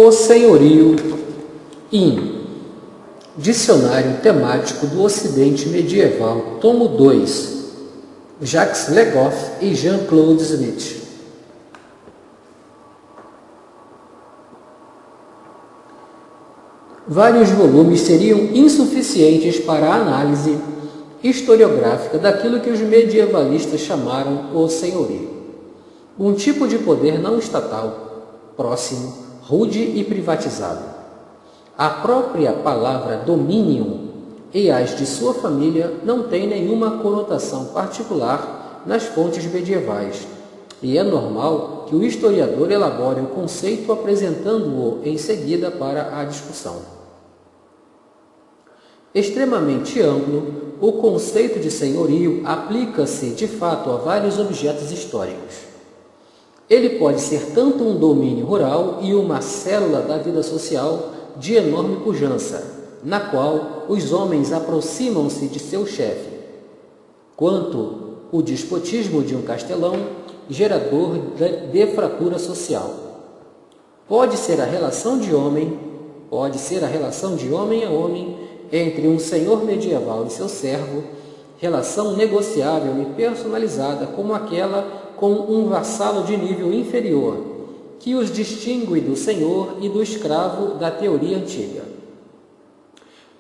O senhorio in Dicionário Temático do Ocidente Medieval, tomo 2, Jacques Le Goff e Jean-Claude Smith. Vários volumes seriam insuficientes para a análise historiográfica daquilo que os medievalistas chamaram o senhorio. Um tipo de poder não estatal, próximo, rude e privatizado. A própria palavra dominium e as de sua família não têm nenhuma conotação particular nas fontes medievais, e é normal que o historiador elabore o conceito apresentando-o em seguida para a discussão. Extremamente amplo, o conceito de senhorio aplica-se de fato a vários objetos históricos. Ele pode ser tanto um domínio rural e uma célula da vida social de enorme pujança, na qual os homens aproximam-se de seu chefe, quanto o despotismo de um castelão, gerador de fratura social. Pode ser a relação de homem a homem entre um senhor medieval e seu servo, relação negociável e personalizada como aquela com um vassalo de nível inferior, que os distingue do senhor e do escravo da teoria antiga.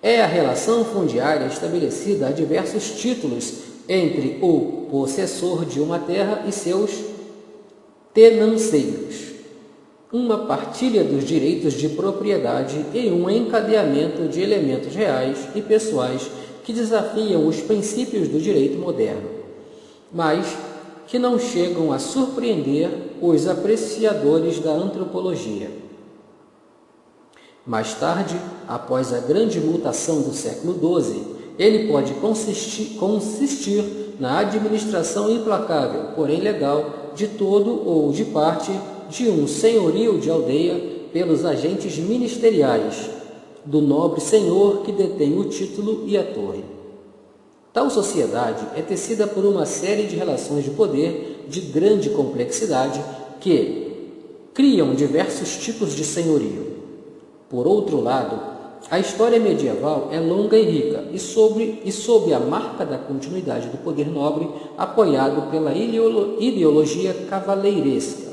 É a relação fundiária estabelecida a diversos títulos entre o possessor de uma terra e seus tenanceiros, uma partilha dos direitos de propriedade e um encadeamento de elementos reais e pessoais que desafiam os princípios do direito moderno, mas que não chegam a surpreender os apreciadores da antropologia. Mais tarde, após a grande mutação do século XII, ele pode consistir na administração implacável, porém legal, de todo ou de parte de um senhorio de aldeia pelos agentes ministeriais do nobre senhor que detém o título e a torre. Tal sociedade é tecida por uma série de relações de poder de grande complexidade que criam diversos tipos de senhorio. Por outro lado, a história medieval é longa e rica e sob a marca da continuidade do poder nobre apoiado pela ideologia cavaleiresca.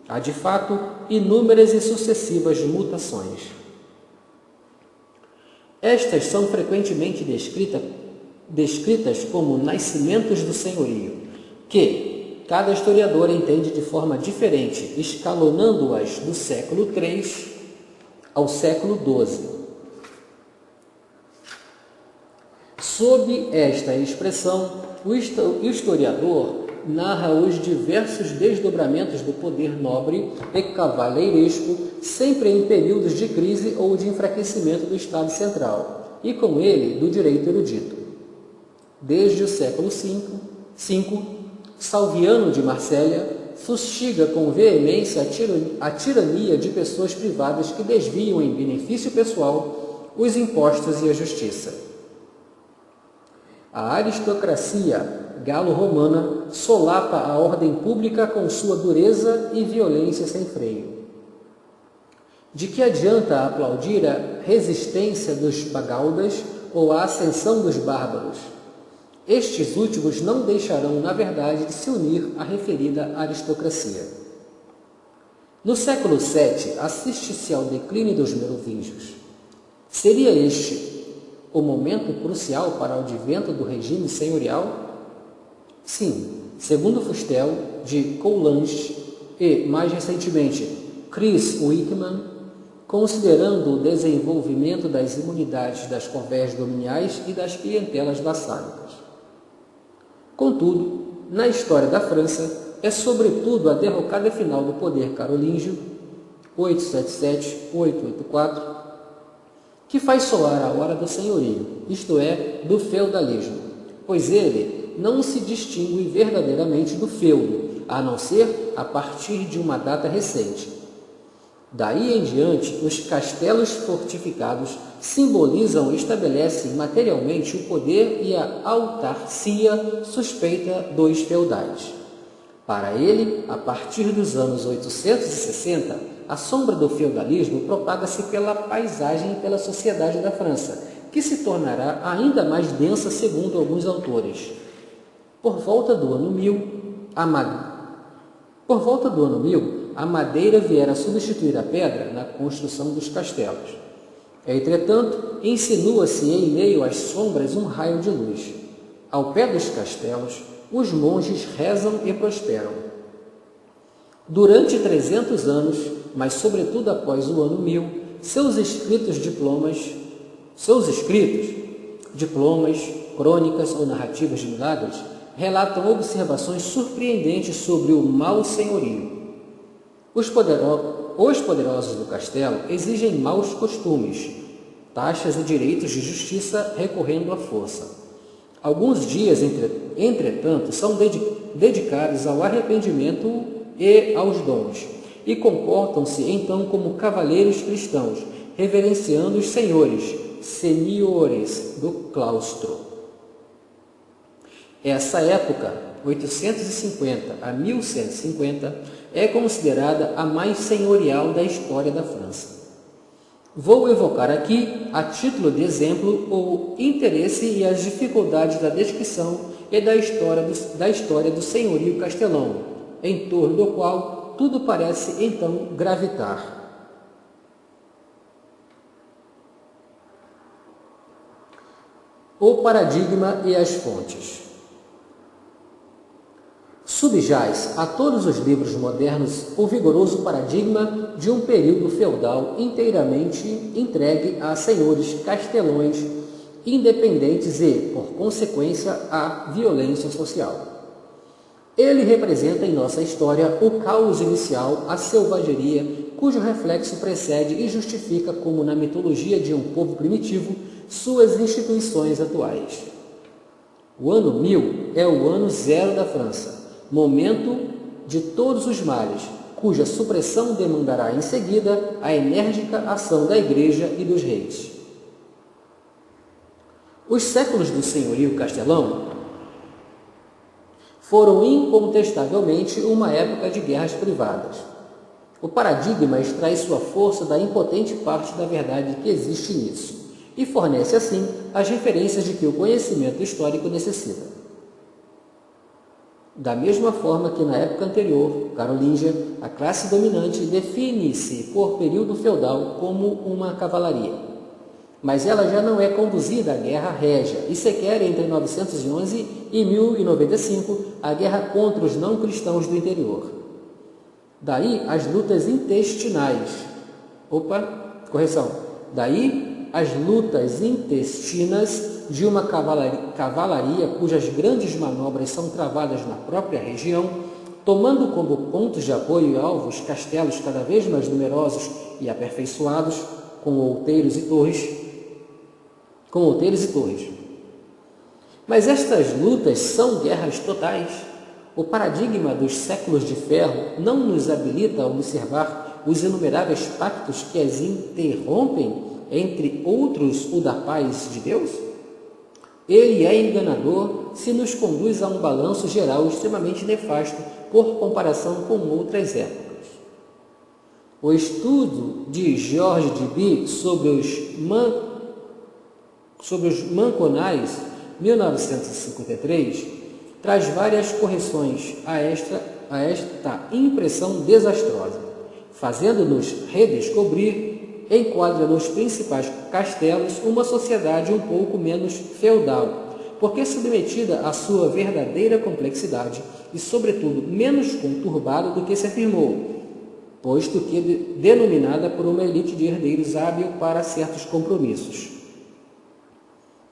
Há, de fato, inúmeras e sucessivas mutações. Estas são frequentemente descritas como nascimentos do senhorio, que cada historiador entende de forma diferente, escalonando-as do século III ao século XII. Sob esta expressão, o historiador narra os diversos desdobramentos do poder nobre e cavaleiresco, sempre em períodos de crise ou de enfraquecimento do Estado central, e com ele do direito erudito. Desde o século V, Salviano de Marsella fustiga com veemência a tirania de pessoas privadas que desviam em benefício pessoal os impostos e a justiça. A aristocracia galo-romana solapa a ordem pública com sua dureza e violência sem freio. De que adianta aplaudir a resistência dos bagaudas ou a ascensão dos bárbaros? Estes últimos não deixarão, na verdade, de se unir à referida aristocracia. No século VII, assiste-se ao declínio dos merovingios. Seria este o momento crucial para o advento do regime senhorial? Sim, segundo Fustel, de Coulanges e, mais recentemente, Chris Wickman, considerando o desenvolvimento das imunidades das corvés dominiais e das clientelas vassálicas. Contudo, na história da França, é sobretudo a derrocada final do poder carolíngio, 877-884, que faz soar a hora do senhorio, isto é, do feudalismo, pois ele não se distingue verdadeiramente do feudo, a não ser a partir de uma data recente. Daí em diante, os castelos fortificados simbolizam e estabelecem materialmente o poder e a autarcia suspeita dos feudais. Para ele, a partir dos anos 860, a sombra do feudalismo propaga-se pela paisagem e pela sociedade da França, que se tornará ainda mais densa segundo alguns autores. Por volta do ano 1000, a madeira viera a substituir a pedra na construção dos castelos. Entretanto, insinua-se em meio às sombras um raio de luz. Ao pé dos castelos, os monges rezam e prosperam. Durante 300 anos, mas sobretudo após o ano 1000, seus escritos, diplomas, crônicas ou narrativas de milagres relatam observações surpreendentes sobre o mau senhorio. Os poderosos do castelo exigem maus costumes, taxas e direitos de justiça recorrendo à força. Alguns dias, entretanto, são dedicados ao arrependimento e aos dons, e comportam-se então como cavaleiros cristãos, reverenciando os seniores do claustro. Essa época, 850 a 1150, é considerada a mais senhorial da história da França. Vou evocar aqui, a título de exemplo, o interesse e as dificuldades da descrição e da história do senhorio castelão, em torno do qual tudo parece então gravitar. O paradigma e as fontes. Subjaz a todos os livros modernos o vigoroso paradigma de um período feudal inteiramente entregue a senhores castelões independentes e, por consequência, à violência social. Ele representa em nossa história o caos inicial, a selvageria, cujo reflexo precede e justifica, como na mitologia de um povo primitivo, suas instituições atuais. O ano 1000 é o ano zero da França, momento de todos os males, cuja supressão demandará em seguida a enérgica ação da Igreja e dos reis. Os séculos do senhorio castelão foram incontestavelmente uma época de guerras privadas. O paradigma extrai sua força da impotente parte da verdade que existe nisso e fornece, assim, as referências de que o conhecimento histórico necessita. Da mesma forma que na época anterior, carolíngia, a classe dominante define-se por período feudal como uma cavalaria. Mas ela já não é conduzida à guerra régia, e sequer entre 911 e 1095, a guerra contra os não-cristãos do interior. Daí as lutas intestinais. Daí as lutas intestinas de uma cavalaria cujas grandes manobras são travadas na própria região, tomando como pontos de apoio e alvos castelos cada vez mais numerosos e aperfeiçoados, com outeiros e torres. Mas estas lutas são guerras totais. O paradigma dos séculos de ferro não nos habilita a observar os inumeráveis pactos que as interrompem, entre outros o da paz de Deus? Ele é enganador se nos conduz a um balanço geral extremamente nefasto por comparação com outras épocas. O estudo de Georges Duby sobre os Manconais, 1953, traz várias correções a esta impressão desastrosa, fazendo-nos redescobrir, enquadra nos principais castelos uma sociedade um pouco menos feudal, porque submetida à sua verdadeira complexidade e, sobretudo, menos conturbada do que se afirmou, posto que denominada por uma elite de herdeiros hábil para certos compromissos.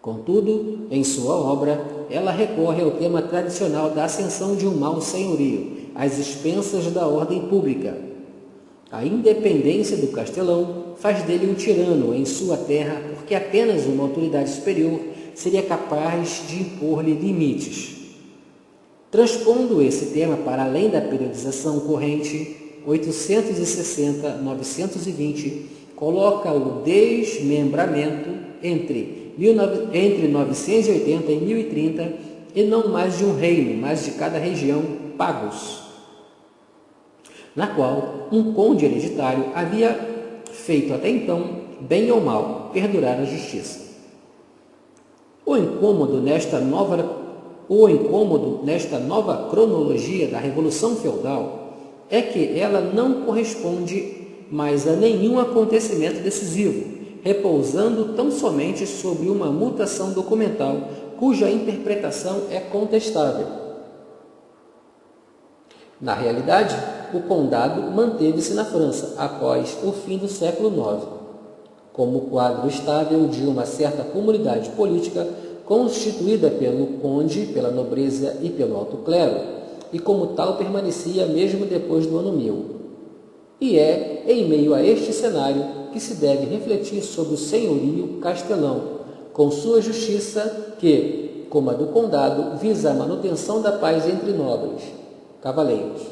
Contudo, em sua obra, ela recorre ao tema tradicional da ascensão de um mau senhorio, às expensas da ordem pública. A independência do castelão faz dele um tirano em sua terra, porque apenas uma autoridade superior seria capaz de impor-lhe limites. Transpondo esse tema para além da periodização corrente, 860-920 coloca o desmembramento entre 980 e 1030, e não mais de um reino, mas de cada região, pagos. na qual um conde hereditário havia feito até então, bem ou mal, perdurar a justiça. O incômodo nesta nova cronologia da Revolução Feudal é que ela não corresponde mais a nenhum acontecimento decisivo, repousando tão somente sobre uma mutação documental cuja interpretação é contestável. Na realidade, o condado manteve-se na França após o fim do século IX, como quadro estável de uma certa comunidade política constituída pelo conde, pela nobreza e pelo alto clero, e como tal permanecia mesmo depois do ano 1000. E é em meio a este cenário que se deve refletir sobre o senhorio castelão, com sua justiça que, como a do condado, visa a manutenção da paz entre nobres, cavaleiros.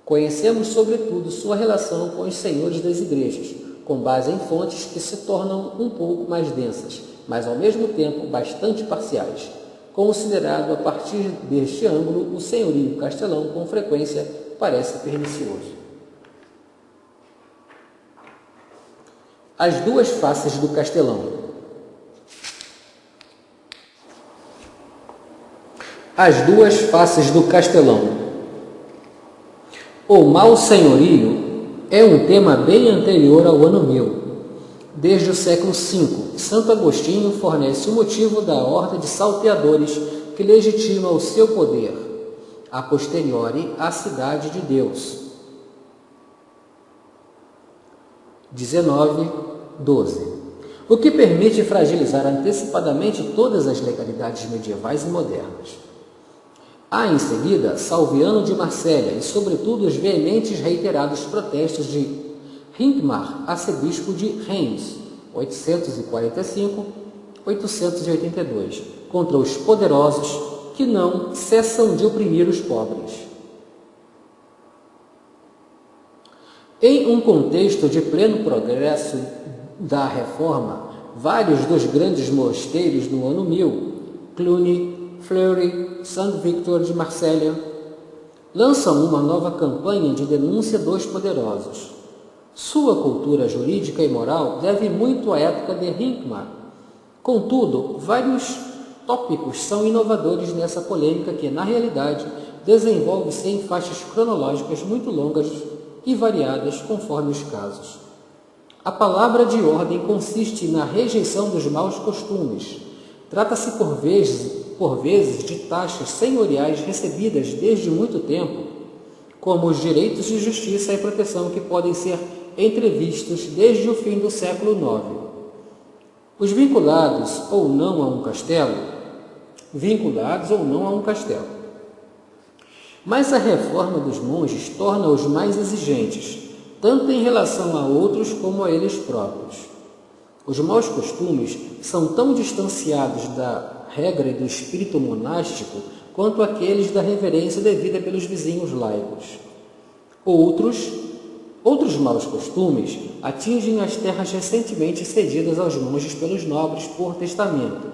Conhecemos, sobretudo, sua relação com os senhores das igrejas, com base em fontes que se tornam um pouco mais densas, mas ao mesmo tempo bastante parciais. Considerado a partir deste ângulo, o senhorio castelão com frequência parece pernicioso. As duas faces do castelão. As duas faces do castelão. O mau senhorio é um tema bem anterior ao ano 1000. Desde o século V, Santo Agostinho fornece o motivo da horda de salteadores que legitima o seu poder, a posteriori a cidade de Deus. 19:12. O que permite fragilizar antecipadamente todas as legalidades medievais e modernas. Há em seguida Salviano de Marsella e, sobretudo, os veementes e reiterados protestos de Hincmar, arcebispo de Reims, 845-882, contra os poderosos que não cessam de oprimir os pobres. Em um contexto de pleno progresso da reforma, vários dos grandes mosteiros do ano 1000, Cluny, Fleury, Saint-Victor de Marsella, lançam uma nova campanha de denúncia dos poderosos. Sua cultura jurídica e moral deve muito à época de Hincmar. Contudo, vários tópicos são inovadores nessa polêmica que, na realidade, desenvolve-se em faixas cronológicas muito longas e variadas conforme os casos. A palavra de ordem consiste na rejeição dos maus costumes. Trata-se por vezes de taxas senhoriais recebidas desde muito tempo, como os direitos de justiça e proteção que podem ser entrevistos desde o fim do século IX. Os vinculados ou não a um castelo. Mas a reforma dos monges torna-os mais exigentes, tanto em relação a outros como a eles próprios. Os maus costumes são tão distanciados da regra e do espírito monástico quanto aqueles da reverência devida pelos vizinhos laicos. Outros maus costumes atingem as terras recentemente cedidas aos monges pelos nobres por testamento.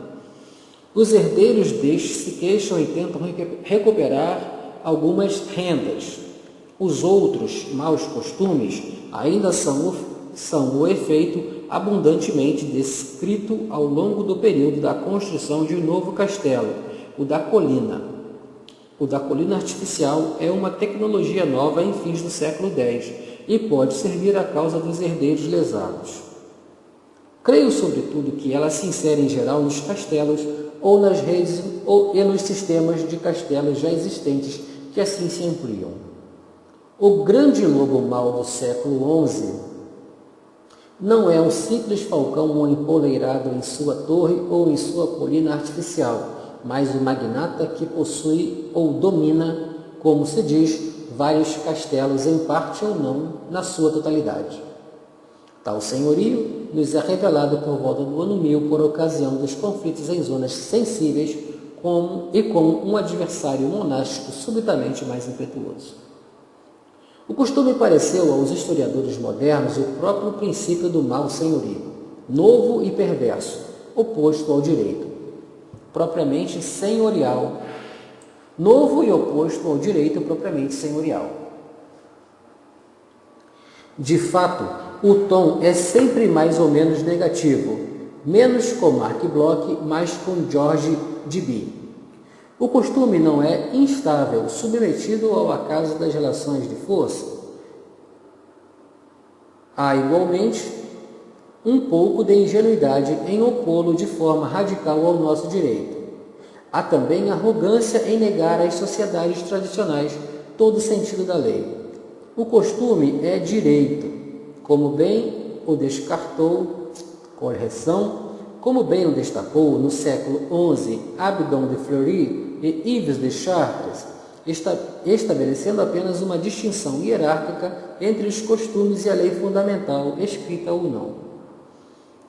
Os herdeiros destes se queixam e tentam recuperar algumas rendas. Os outros maus costumes ainda são o efeito abundantemente descrito ao longo do período da construção de um novo castelo, o da colina. O da colina artificial é uma tecnologia nova em fins do século X e pode servir à causa dos herdeiros lesados. Creio, sobretudo, que ela se insere em geral nos castelos ou nas redes e nos sistemas de castelos já existentes que assim se ampliam. O grande lobo mau do século XI não é um simples falcão empoleirado em sua torre ou em sua colina artificial, mas o magnata que possui ou domina, como se diz, vários castelos em parte ou não na sua totalidade. Tal senhorio nos é revelado por volta do ano 1000 por ocasião dos conflitos em zonas sensíveis com um adversário monástico subitamente mais impetuoso. O costume pareceu aos historiadores modernos o próprio princípio do mau senhorio, novo e perverso, oposto ao direito, propriamente senhorial, novo e oposto ao direito propriamente senhorial. De fato, o tom é sempre mais ou menos negativo, menos com Mark Bloch, mais com George Debye. O costume não é instável, submetido ao acaso das relações de força. Há, igualmente, um pouco de ingenuidade em opô-lo de forma radical ao nosso direito. Há também arrogância em negar às sociedades tradicionais todo o sentido da lei. O costume é direito, como bem o destacou no século XI Abdon de Fleury e Yves de Chartres, estabelecendo apenas uma distinção hierárquica entre os costumes e a lei fundamental, escrita ou não.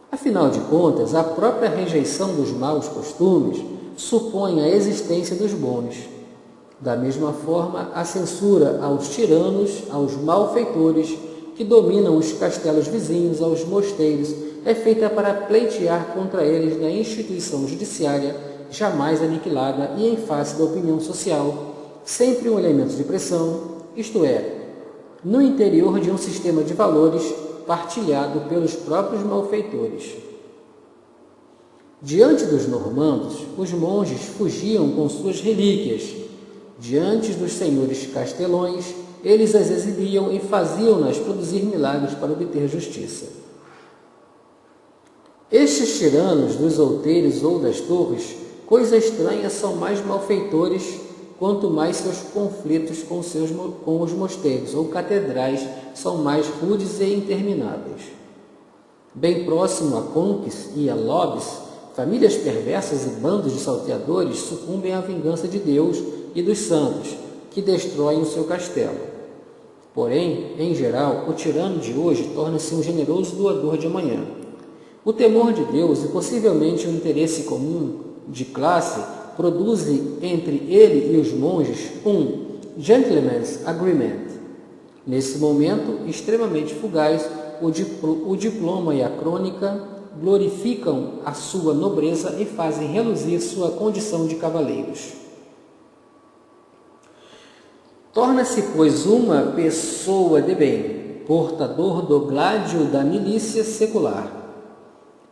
Afinal de contas, a própria rejeição dos maus costumes supõe a existência dos bons. Da mesma forma, a censura aos tiranos, aos malfeitores, que dominam os castelos vizinhos aos mosteiros, é feita para pleitear contra eles na instituição judiciária, jamais aniquilada e em face da opinião social, sempre um elemento de pressão, isto é, no interior de um sistema de valores partilhado pelos próprios malfeitores. Diante dos normandos, os monges fugiam com suas relíquias. Diante dos senhores castelões, eles as exibiam e faziam-nas produzir milagres para obter justiça. Estes tiranos dos outeiros ou das torres, coisa estranha, são mais malfeitores quanto mais seus conflitos com os mosteiros ou catedrais são mais rudes e intermináveis. Bem próximo a conques e a lobes, famílias perversas e bandos de salteadores sucumbem à vingança de Deus e dos santos, que destroem o seu castelo. Porém, em geral, o tirano de hoje torna-se um generoso doador de amanhã. O temor de Deus e possivelmente o interesse comum de classe produzem entre ele e os monges um gentleman's agreement. Nesse momento extremamente fugaz, o diploma e a crônica glorificam a sua nobreza e fazem reluzir sua condição de cavaleiros. Torna-se, pois, uma pessoa de bem, portador do gládio da milícia secular.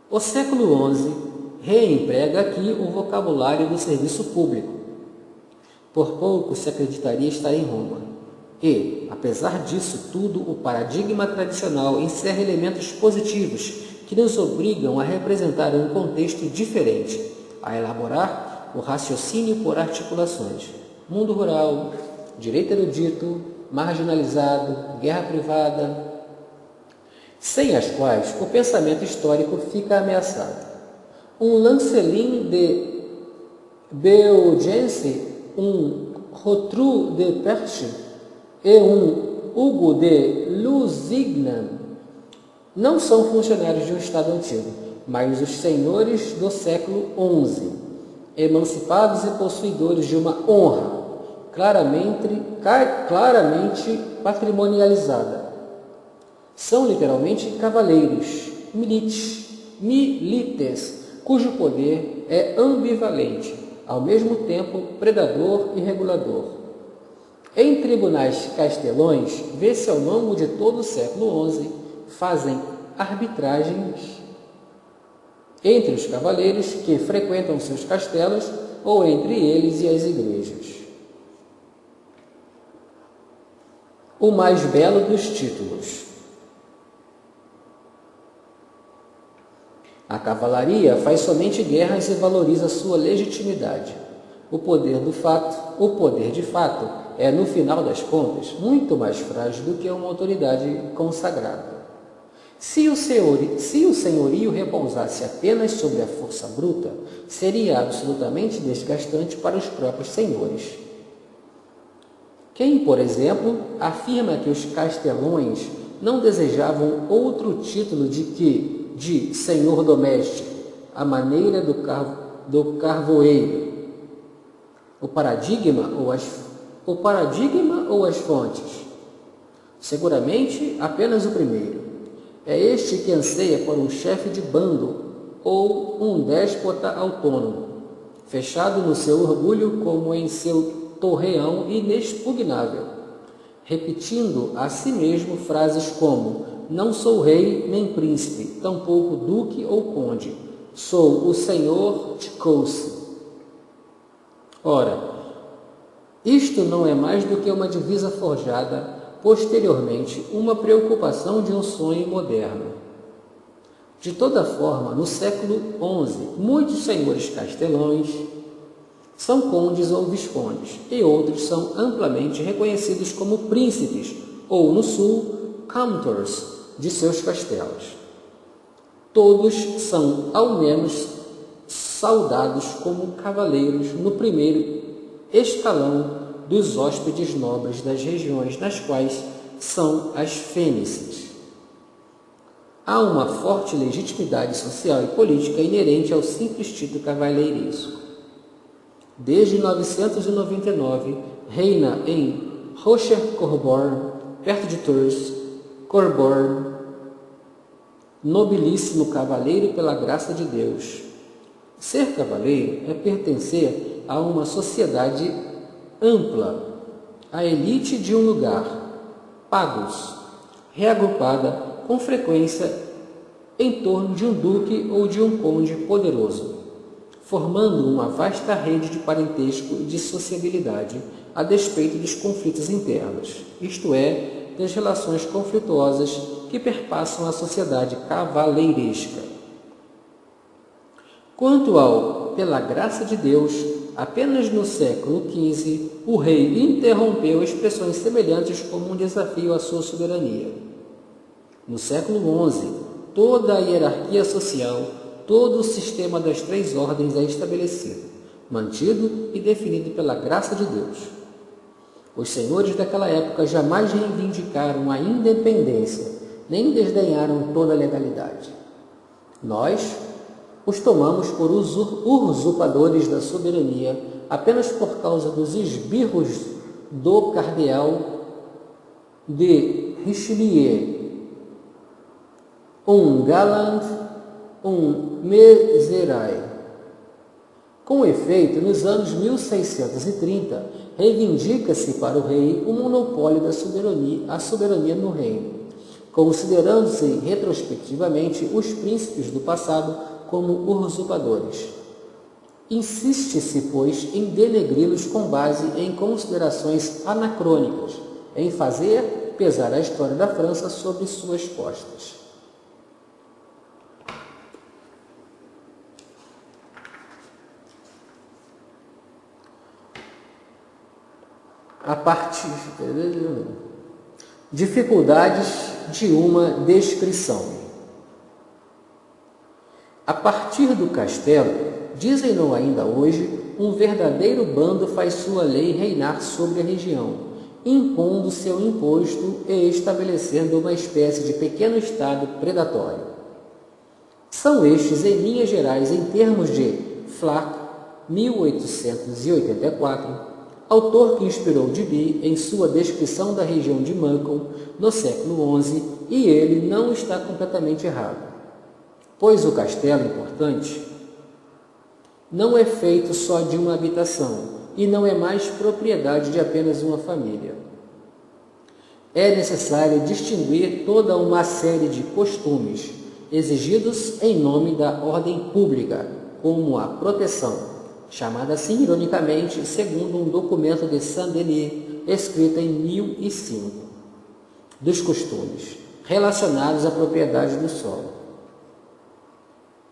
O século XI reemprega aqui o vocabulário do serviço público. Por pouco se acreditaria estar em Roma. E, apesar disso tudo, o paradigma tradicional encerra elementos positivos que nos obrigam a representar um contexto diferente, a elaborar o raciocínio por articulações. Mundo rural, direito erudito, marginalizado, guerra privada, sem as quais o pensamento histórico fica ameaçado. Um Lancelin de Beaugency, um Rotrou de Perche e um Hugo de Lusignan não são funcionários de um Estado antigo, mas os senhores do século XI, emancipados e possuidores de uma honra claramente patrimonializada. São literalmente cavaleiros, milites, cujo poder é ambivalente, ao mesmo tempo predador e regulador. Em tribunais castelões, vê-se ao longo de todo o século XI, fazem arbitragens entre os cavaleiros que frequentam seus castelos ou entre eles e as igrejas. O mais belo dos títulos. A cavalaria faz somente guerras e valoriza sua legitimidade. O poder de fato, é, no final das contas, muito mais frágil do que uma autoridade consagrada. Se o senhorio repousasse apenas sobre a força bruta, seria absolutamente desgastante para os próprios senhores. Quem, por exemplo, afirma que os castelões não desejavam outro título de senhor doméstico, à maneira do carvoeiro? O paradigma ou as fontes? Seguramente apenas o primeiro. É este que anseia por um chefe de bando ou um déspota autônomo, fechado no seu orgulho como em seu torreão inexpugnável. repetindo a si mesmo frases como: não sou rei nem príncipe, tampouco duque ou conde, sou o senhor de Couce. Ora, isto não é mais do que uma divisa forjada posteriormente, uma preocupação de um sonho moderno. De toda forma, no século XI, muitos senhores castelães são condes ou viscondes, e outros são amplamente reconhecidos como príncipes, ou, no sul, countors de seus castelos. Todos são, ao menos, saudados como cavaleiros no primeiro escalão dos hóspedes nobres das regiões nas quais são as fênices. Há uma forte legitimidade social e política inerente ao simples título cavaleiresco. Desde 999, reina em Rocher-Corborn, perto de Tours, Corborn, nobilíssimo cavaleiro pela graça de Deus. Ser cavaleiro é pertencer a uma sociedade ampla, a elite de um lugar, pagos, reagrupada com frequência em torno de um duque ou de um conde poderoso, formando uma vasta rede de parentesco e de sociabilidade a despeito dos conflitos internos, isto é, das relações conflituosas que perpassam a sociedade cavaleiresca. Quanto ao pela graça de Deus, apenas no século XV, o rei interrompeu expressões semelhantes como um desafio à sua soberania. No século XI, toda a hierarquia social, todo o sistema das três ordens é estabelecido, mantido e definido pela graça de Deus. Os senhores daquela época jamais reivindicaram a independência, nem desdenharam toda a legalidade. Nós os tomamos por usurpadores da soberania apenas por causa dos esbirros do cardeal de Richelieu, um galant, um miserai. Com efeito, nos anos 1630, reivindica-se para o rei o monopólio da soberania no reino, considerando-se retrospectivamente os príncipes do passado como usurpadores. Insiste-se, pois, em denegri-los com base em considerações anacrônicas, em fazer pesar a história da França sobre suas costas. A partir dificuldades de uma descrição. A partir do castelo, dizem-no ainda hoje, um verdadeiro bando faz sua lei reinar sobre a região, impondo seu imposto e estabelecendo uma espécie de pequeno estado predatório. São estes, em linhas gerais, em termos de Flac, 1884, autor que inspirou Deby em sua descrição da região de Macon no século XI, e ele não está completamente errado, pois o castelo importante não é feito só de uma habitação e não é mais propriedade de apenas uma família. É necessário distinguir toda uma série de costumes exigidos em nome da ordem pública, como a proteção, chamada assim ironicamente segundo um documento de Saint-Denis, escrito em 1005, dos costumes relacionados à propriedade do solo.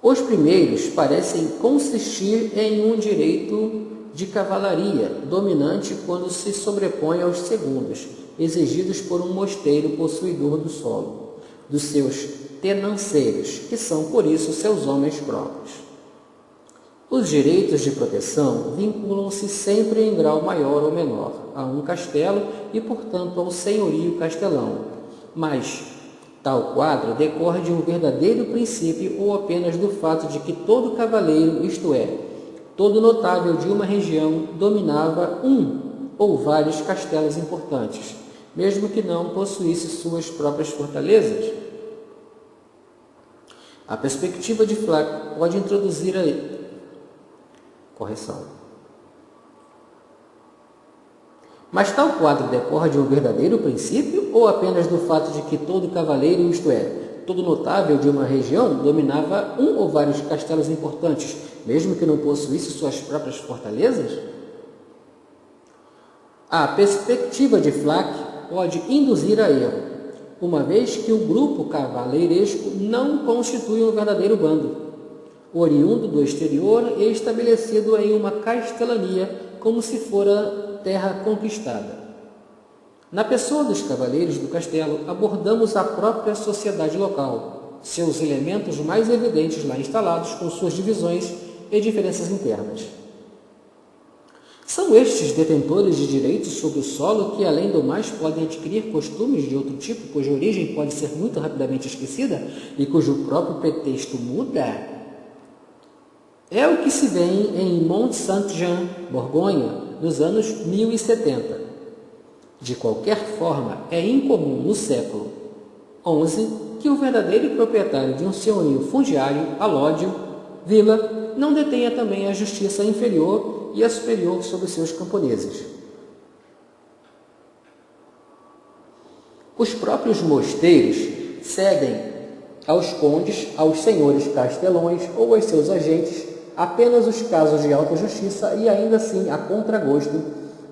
Os primeiros parecem consistir em um direito de cavalaria dominante quando se sobrepõe aos segundos, exigidos por um mosteiro possuidor do solo, dos seus tenanceiros, que são por isso seus homens próprios. Os direitos de proteção vinculam-se sempre em grau maior ou menor a um castelo e, portanto, ao senhorio castelão, mas tal quadro decorre de um verdadeiro princípio ou apenas do fato de que todo cavaleiro, isto é, todo notável de uma região, dominava um ou vários castelos importantes, mesmo que não possuísse suas próprias fortalezas? A perspectiva de Flac pode introduzir Mas tal quadro decorre de um verdadeiro princípio ou apenas do fato de que todo cavaleiro, isto é, todo notável de uma região, dominava um ou vários castelos importantes, mesmo que não possuísse suas próprias fortalezas? A perspectiva de Flack pode induzir a erro, uma vez que o grupo cavaleiresco não constitui um verdadeiro bando, oriundo do exterior e estabelecido em uma castelania como se fora terra conquistada. Na pessoa dos cavaleiros do castelo, abordamos a própria sociedade local, seus elementos mais evidentes lá instalados com suas divisões e diferenças internas. São estes detentores de direitos sobre o solo que, além do mais, podem adquirir costumes de outro tipo, cuja origem pode ser muito rapidamente esquecida e cujo próprio pretexto muda? É o que se vê em Mont Saint-Jean, Borgonha, nos anos 1070. De qualquer forma, é incomum no século XI que o verdadeiro proprietário de um senhorio fundiário, alódio, vila, não detenha também a justiça inferior e a superior sobre seus camponeses. Os próprios mosteiros cedem aos condes, aos senhores castelões ou aos seus agentes apenas os casos de alta justiça e ainda assim a contragosto,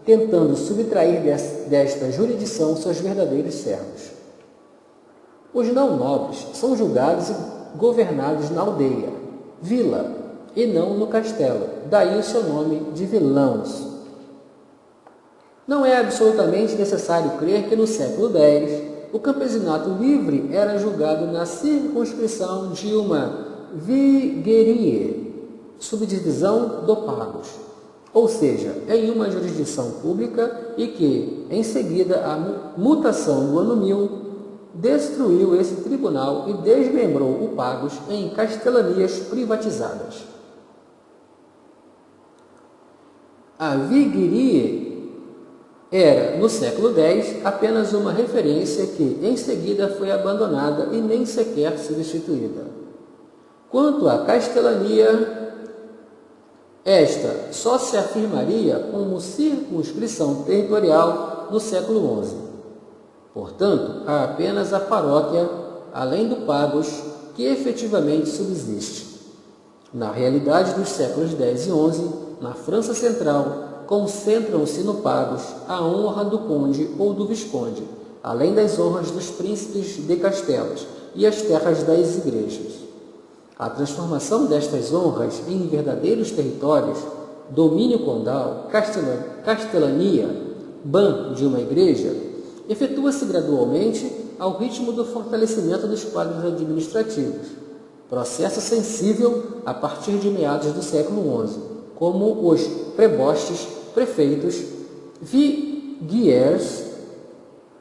tentando subtrair desta jurisdição seus verdadeiros servos. Os não nobres são julgados e governados na aldeia, vila, e não no castelo, daí o seu nome de vilãos. Não é absolutamente necessário crer que no século X o campesinato livre era julgado na circunscrição de uma viguerie, subdivisão do pagos, ou seja, em uma jurisdição pública e que, em seguida, a mutação do ano 1000 destruiu esse tribunal e desmembrou o pagos em castelanias privatizadas. A viguerie era, no século X, apenas uma referência que, em seguida, foi abandonada e nem sequer substituída. Quanto à castelania, esta só se afirmaria como circunscrição territorial no século XI. Portanto, há apenas a paróquia, além do pagos, que efetivamente subsiste. Na realidade dos séculos X e XI, na França Central, concentram-se no pagos a honra do conde ou do visconde, além das honras dos príncipes de castelos e as terras das igrejas. A transformação destas honras em verdadeiros territórios, domínio condal, castelania, ban de uma igreja, efetua-se gradualmente ao ritmo do fortalecimento dos quadros administrativos, processo sensível a partir de meados do século XI, como os prebostes, prefeitos, viguiers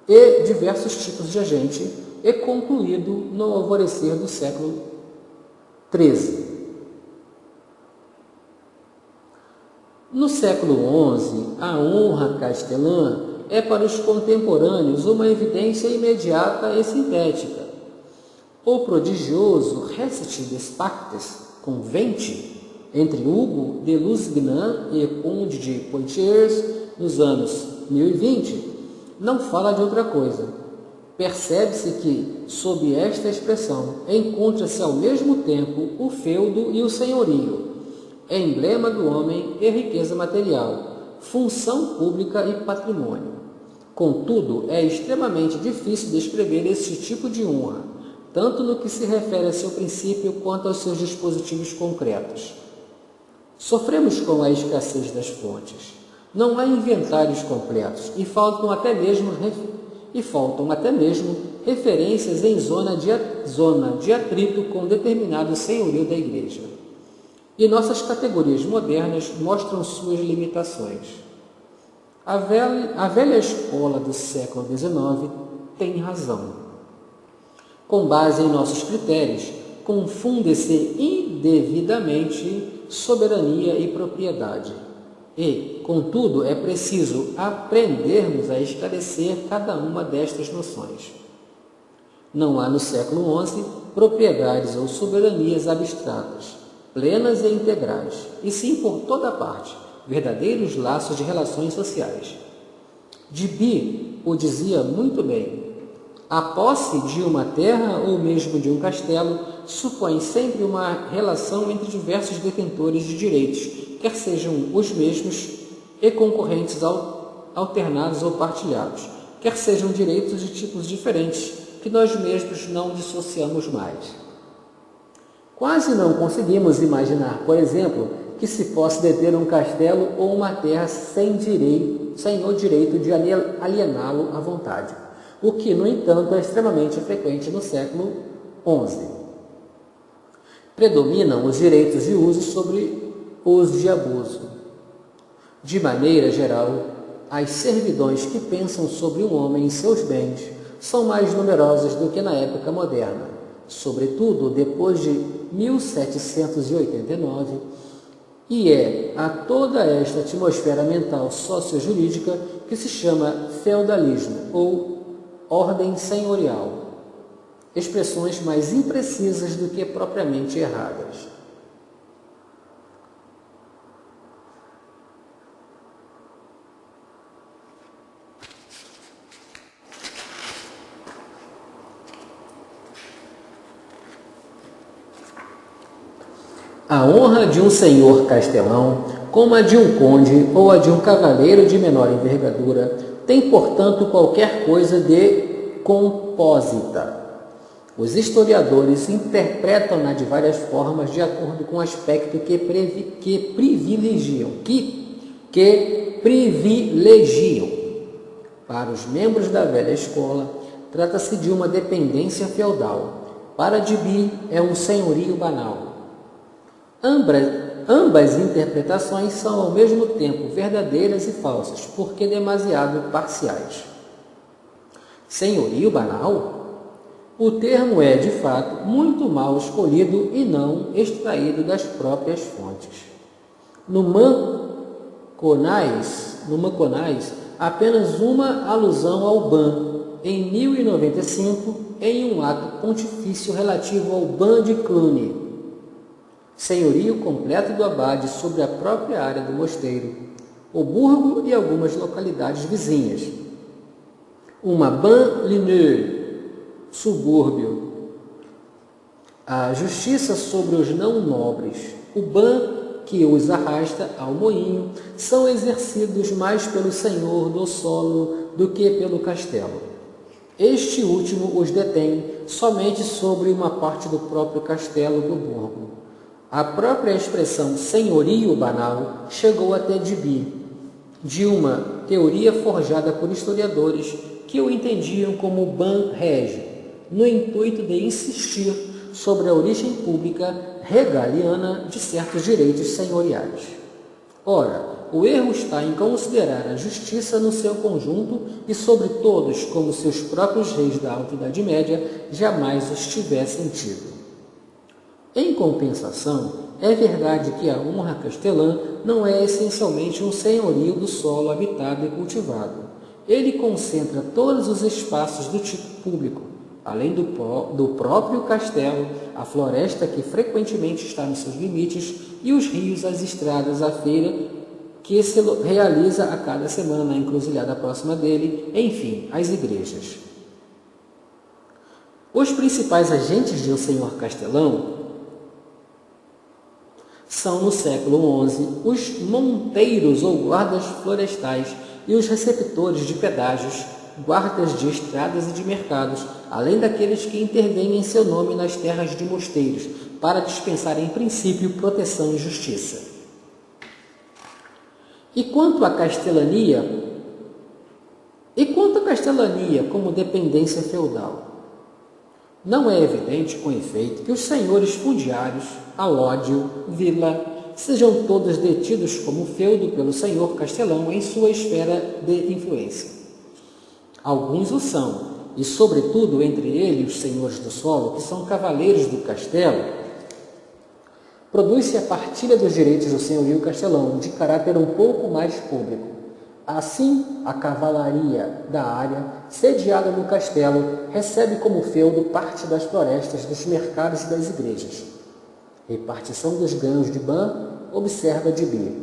e diversos tipos de agente, e concluído no alvorecer do século XIII. No século XI, a honra castelã é para os contemporâneos uma evidência imediata e sintética. O prodigioso Recit des Pactes Conventi entre Hugo de Lusignan e Conde de Poitiers nos anos 1020 não fala de outra coisa. Percebe-se que, sob esta expressão, encontra-se ao mesmo tempo o feudo e o senhorio, emblema do homem e riqueza material, função pública e patrimônio. Contudo, é extremamente difícil descrever esse tipo de honra, tanto no que se refere a seu princípio quanto aos seus dispositivos concretos. Sofremos com a escassez das fontes. Não há inventários completos e faltam até mesmo referências em zona de atrito com determinado senhorio da Igreja. E nossas categorias modernas mostram suas limitações. A velha escola do século XIX tem razão. Com base em nossos critérios, confunde-se indevidamente soberania e propriedade. E, contudo, é preciso aprendermos a esclarecer cada uma destas noções. Não há no século XI propriedades ou soberanias abstratas, plenas e integrais, e sim por toda parte, verdadeiros laços de relações sociais. Dibi o dizia muito bem. A posse de uma terra ou mesmo de um castelo supõe sempre uma relação entre diversos detentores de direitos, quer sejam os mesmos e concorrentes alternados ou partilhados, quer sejam direitos de tipos diferentes, que nós mesmos não dissociamos mais. Quase não conseguimos imaginar, por exemplo, que se possa deter um castelo ou uma terra sem o direito de aliená-lo à vontade, o que, no entanto, é extremamente frequente no século XI. Predominam os direitos de uso sobre os de abuso. De maneira geral, as servidões que pensam sobre um homem e seus bens são mais numerosas do que na época moderna, sobretudo depois de 1789, e é a toda esta atmosfera mental sociojurídica que se chama feudalismo ou ordem senhorial, expressões mais imprecisas do que propriamente erradas. A honra de um senhor castelão, como a de um conde ou a de um cavaleiro de menor envergadura, tem, portanto, qualquer coisa de compósita. Os historiadores interpretam-na de várias formas de acordo com o aspecto que privilegiam. Para os membros da velha escola, trata-se de uma dependência feudal. Para Dibi, é um senhorio banal. Ambas interpretações são ao mesmo tempo verdadeiras e falsas, porque demasiado parciais. Senhorio banal? O termo é, de fato, muito mal escolhido e não extraído das próprias fontes. No Maconais, apenas uma alusão ao ban, em 1095, em um ato pontifício relativo ao ban de Cluny, senhorio completo do abade sobre a própria área do mosteiro, o burgo e algumas localidades vizinhas. Uma banlieue, subúrbio. A justiça sobre os não nobres, o ban que os arrasta ao moinho, são exercidos mais pelo senhor do solo do que pelo castelo. Este último os detém somente sobre uma parte do próprio castelo do burgo. A própria expressão senhorio banal chegou até Dibi, de uma teoria forjada por historiadores que o entendiam como ban régio, no intuito de insistir sobre a origem pública regaliana de certos direitos senhoriais. Ora, o erro está em considerar a justiça no seu conjunto e sobre todos como se os próprios reis da Alta Idade Média jamais os tivessem tido. Em compensação, é verdade que a honra castelã não é essencialmente um senhorio do solo habitado e cultivado. Ele concentra todos os espaços do tipo público, além do próprio castelo, a floresta que frequentemente está nos seus limites e os rios, as estradas, a feira que se realiza a cada semana na encruzilhada próxima dele, enfim, as igrejas. Os principais agentes de um senhor castelão são, no século XI, os monteiros ou guardas florestais e os receptores de pedágios, guardas de estradas e de mercados, além daqueles que intervêm em seu nome nas terras de mosteiros, para dispensar em princípio proteção e justiça. E quanto à castelania como dependência feudal? Não é evidente, com efeito, que os senhores fundiários, alódio, vila, sejam todos detidos como feudo pelo senhor castelão em sua esfera de influência. Alguns o são, e sobretudo entre eles os senhores do solo, que são cavaleiros do castelo. Produz-se a partilha dos direitos do senhorio castelão, de caráter um pouco mais público. Assim, a cavalaria da área, sediada no castelo, recebe como feudo parte das florestas, dos mercados e das igrejas. Repartição dos ganhos de ban, observa Dibi.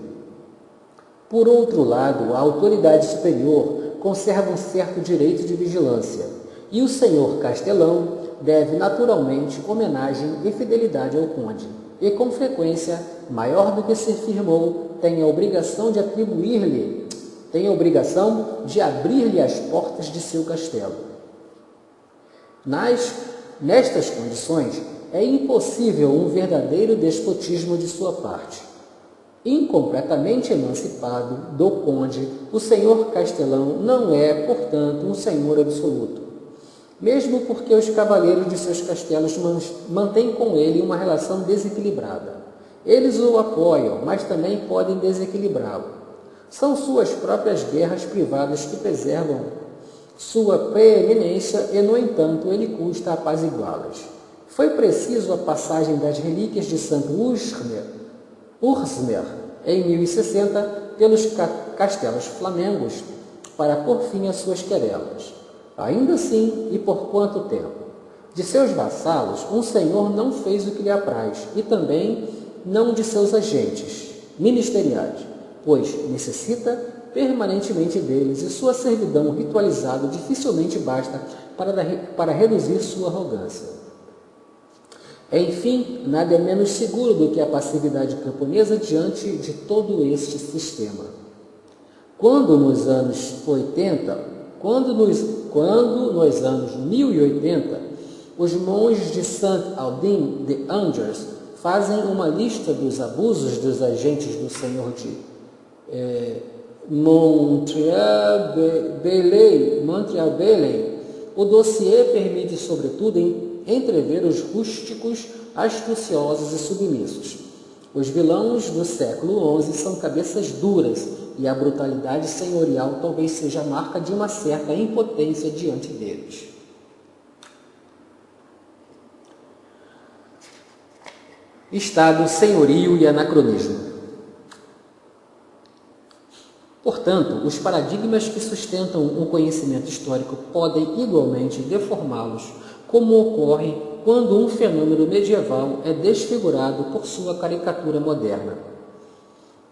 Por outro lado, a autoridade superior conserva um certo direito de vigilância, e o senhor Castelão deve naturalmente homenagem e fidelidade ao conde, e com frequência, maior do que se firmou, tem a obrigação de abrir-lhe as portas de seu castelo. Nestas condições, é impossível um verdadeiro despotismo de sua parte. Incompletamente emancipado do conde, o senhor Castelão não é, portanto, um senhor absoluto, mesmo porque os cavaleiros de seus castelos mantêm com ele uma relação desequilibrada. Eles o apoiam, mas também podem desequilibrá-lo. São suas próprias guerras privadas que preservam sua preeminência e, no entanto, ele custa apaziguá-las. Foi preciso a passagem das relíquias de Santo Ursmer, em 1060, pelos castelos flamengos, para pôr fim às suas querelas. Ainda assim, e por quanto tempo? De seus vassalos, um senhor não fez o que lhe apraz, e também não de seus agentes ministeriais, pois necessita permanentemente deles, e sua servidão ritualizada dificilmente basta para reduzir sua arrogância. Enfim, nada é menos seguro do que a passividade camponesa diante de todo este sistema. Quando nos anos 1080, os monges de Saint-Aldin de Angers fazem uma lista dos abusos dos agentes do senhor de Montreal-Belley, o dossiê permite, sobretudo, entrever os rústicos, astuciosos e submissos. Os vilões do século XI são cabeças duras, e a brutalidade senhorial talvez seja a marca de uma certa impotência diante deles. Estado, senhorio e anacronismo. Portanto, os paradigmas que sustentam o conhecimento histórico podem igualmente deformá-los, como ocorre quando um fenômeno medieval é desfigurado por sua caricatura moderna.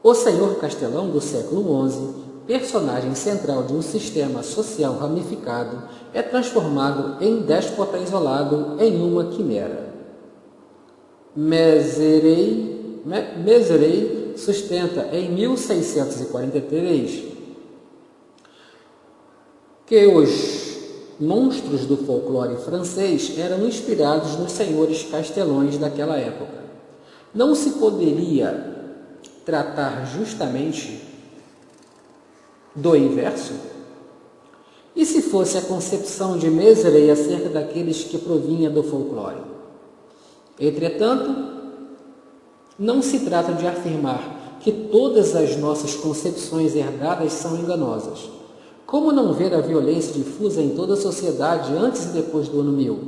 O senhor Castelão do século XI, personagem central de um sistema social ramificado, é transformado em déspota isolado em uma quimera. Mézeray sustenta em 1643 que os monstros do folclore francês eram inspirados nos senhores castelões daquela época. Não se poderia tratar justamente do inverso? E se fosse a concepção de Mézeray acerca daqueles que provinha do folclore? Entretanto, não se trata de afirmar que todas as nossas concepções herdadas são enganosas. Como não ver a violência difusa em toda a sociedade antes e depois do ano 1000?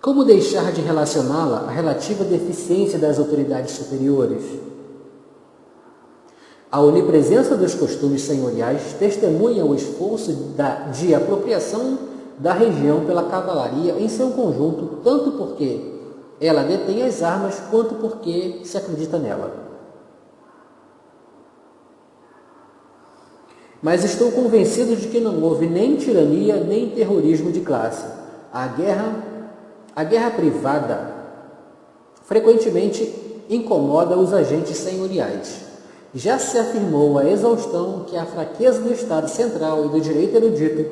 Como deixar de relacioná-la à relativa deficiência das autoridades superiores? A onipresença dos costumes senhoriais testemunha o esforço de apropriação da região pela cavalaria em seu conjunto, tanto porque ela detém as armas, quanto porque se acredita nela. Mas estou convencido de que não houve nem tirania, nem terrorismo de classe. A guerra privada frequentemente incomoda os agentes senhoriais. Já se afirmou a exaustão que a fraqueza do Estado Central e do direito erudito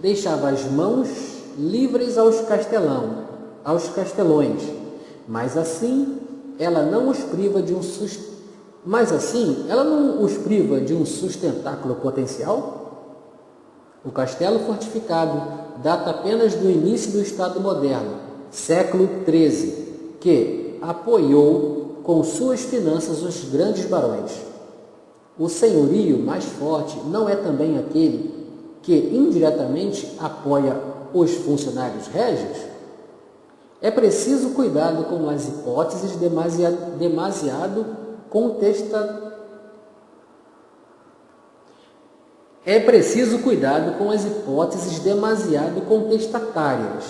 deixava as mãos livres aos castelões, mas assim ela não os priva de um sustentáculo potencial? O castelo fortificado data apenas do início do Estado moderno, século XIII, que apoiou com suas finanças os grandes barões. O senhorio mais forte não é também aquele que indiretamente apoia os funcionários régios? É preciso cuidado com as hipóteses demasiado contestatárias,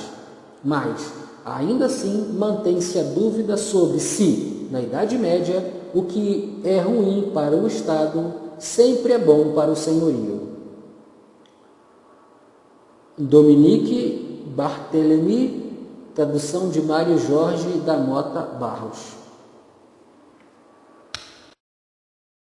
mas ainda assim mantém-se a dúvida sobre se, na Idade Média, o que é ruim para o Estado sempre é bom para o senhorio. Dominique Barthélemy, tradução de Mário Jorge da Mota Barros.